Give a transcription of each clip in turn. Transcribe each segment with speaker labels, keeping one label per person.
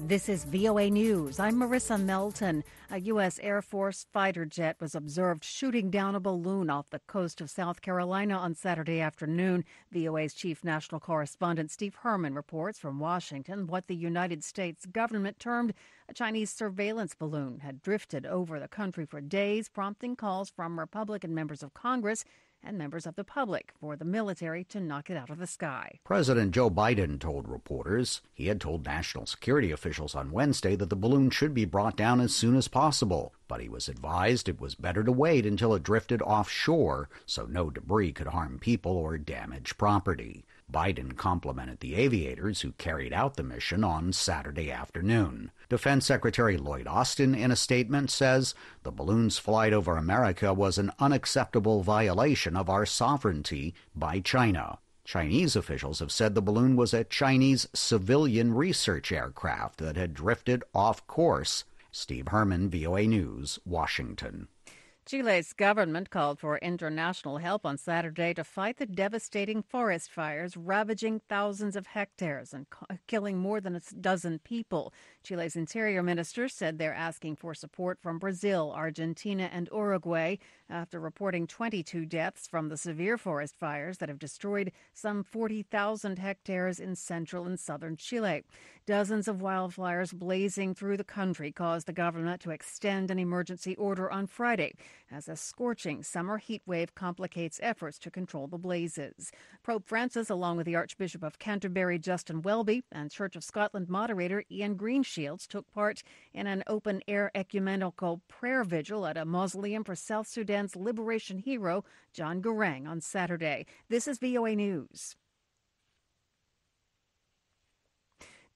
Speaker 1: This is VOA News. I'm Marissa Melton. A U.S. Air Force fighter jet was observed shooting down a balloon off the coast of South Carolina on Saturday afternoon. VOA's chief national correspondent Steve Herman reports from Washington what the United States government termed a Chinese surveillance balloon had drifted over the country for days, prompting calls from Republican members of Congress and members of the public for the military to knock it out of the sky.
Speaker 2: President Joe Biden told reporters he had told national security officials on Wednesday that the balloon should be brought down as soon as possible, but he was advised it was better to wait until it drifted offshore so no debris could harm people or damage property. Biden complimented the aviators who carried out the mission on Saturday afternoon. Defense Secretary Lloyd Austin, in a statement, says the balloon's flight over America was an unacceptable violation of our sovereignty by China. Chinese officials have said the balloon was a Chinese civilian research aircraft that had drifted off course. Steve Herman, VOA News, Washington.
Speaker 1: Chile's government called for international help on Saturday to fight the devastating forest fires ravaging thousands of hectares and killing more than a dozen people. Chile's interior minister said they're asking for support from Brazil, Argentina, and Uruguay after reporting 22 deaths from the severe forest fires that have destroyed some 40,000 hectares in central and southern Chile. Dozens of wildfires blazing through the country caused the government to extend an emergency order on Friday, as a scorching summer heat wave complicates efforts to control the blazes. Pope Francis, along with the Archbishop of Canterbury, Justin Welby, and Church of Scotland moderator Ian Greenshields, took part in an open-air ecumenical prayer vigil at a mausoleum for South Sudan's liberation hero, John Garang, on Saturday. This is VOA News.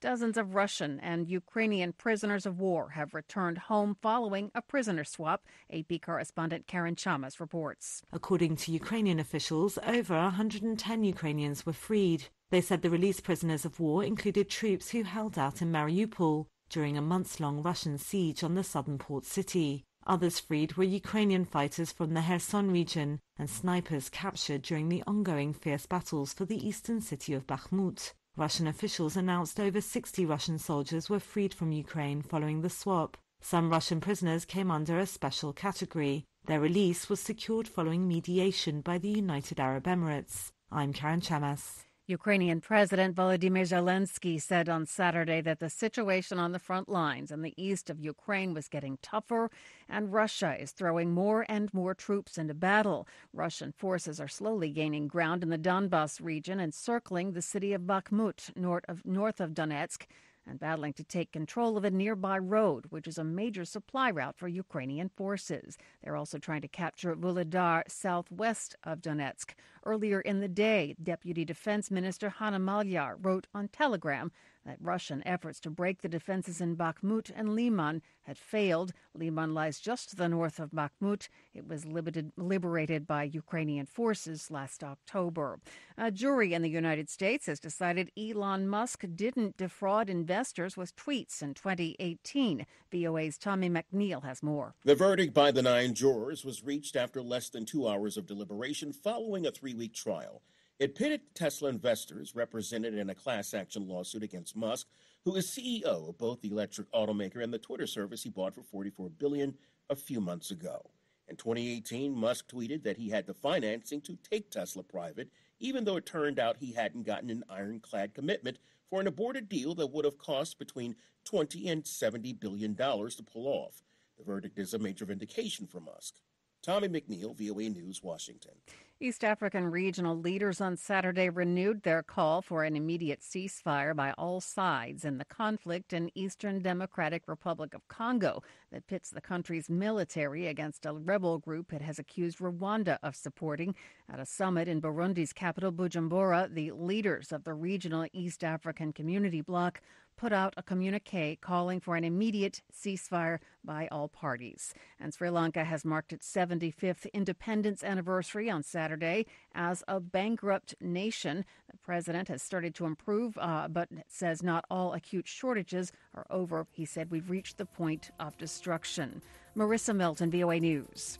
Speaker 1: Dozens of Russian and Ukrainian prisoners of war have returned home following a prisoner swap, AP correspondent Karen Chamas reports.
Speaker 3: According to Ukrainian officials, over 110 Ukrainians were freed. They said the released prisoners of war included troops who held out in Mariupol during a months-long Russian siege on the southern port city. Others freed were Ukrainian fighters from the Kherson region and snipers captured during the ongoing fierce battles for the eastern city of Bakhmut. Russian officials announced over 60 Russian soldiers were freed from Ukraine following the swap. Some Russian prisoners came under a special category. Their release was secured following mediation by the United Arab Emirates. I'm Karen Chamas.
Speaker 1: Ukrainian President Volodymyr Zelensky said on Saturday that the situation on the front lines in the east of Ukraine was getting tougher, and Russia is throwing more and more troops into battle. Russian forces are slowly gaining ground in the Donbas region, encircling the city of Bakhmut, north of Donetsk, and battling to take control of a nearby road, which is a major supply route for Ukrainian forces. They're also trying to capture Vuhledar, southwest of Donetsk. Earlier in the day, Deputy Defense Minister Hanna Maliar wrote on Telegram that Russian efforts to break the defenses in Bakhmut and Liman had failed. Liman lies just to the north of Bakhmut. It was liberated by Ukrainian forces last October. A jury in the United States has decided Elon Musk didn't defraud investors with tweets in 2018. VOA's Tommy McNeil has more.
Speaker 4: The verdict by the 9 jurors was reached after less than 2 hours of deliberation following a 3-week trial. It pitted Tesla investors represented in a class action lawsuit against Musk, who is CEO of both the electric automaker and the Twitter service he bought for $44 billion a few months ago. In 2018, Musk tweeted that he had the financing to take Tesla private, even though it turned out he hadn't gotten an ironclad commitment for an aborted deal that would have cost between $20 and $70 billion to pull off. The verdict is a major vindication for Musk. Tommy McNeil, VOA News, Washington.
Speaker 1: East African regional leaders on Saturday renewed their call for an immediate ceasefire by all sides in the conflict in Eastern Democratic Republic of Congo that pits the country's military against a rebel group it has accused Rwanda of supporting. At a summit in Burundi's capital, Bujumbura, the leaders of the regional East African Community Bloc put out a communique calling for an immediate ceasefire by all parties. And Sri Lanka has marked its 75th independence anniversary on Saturday as a bankrupt nation. The president has started to improve, but says not all acute shortages are over. He said we've reached the point of destruction. Marissa Melton, VOA News.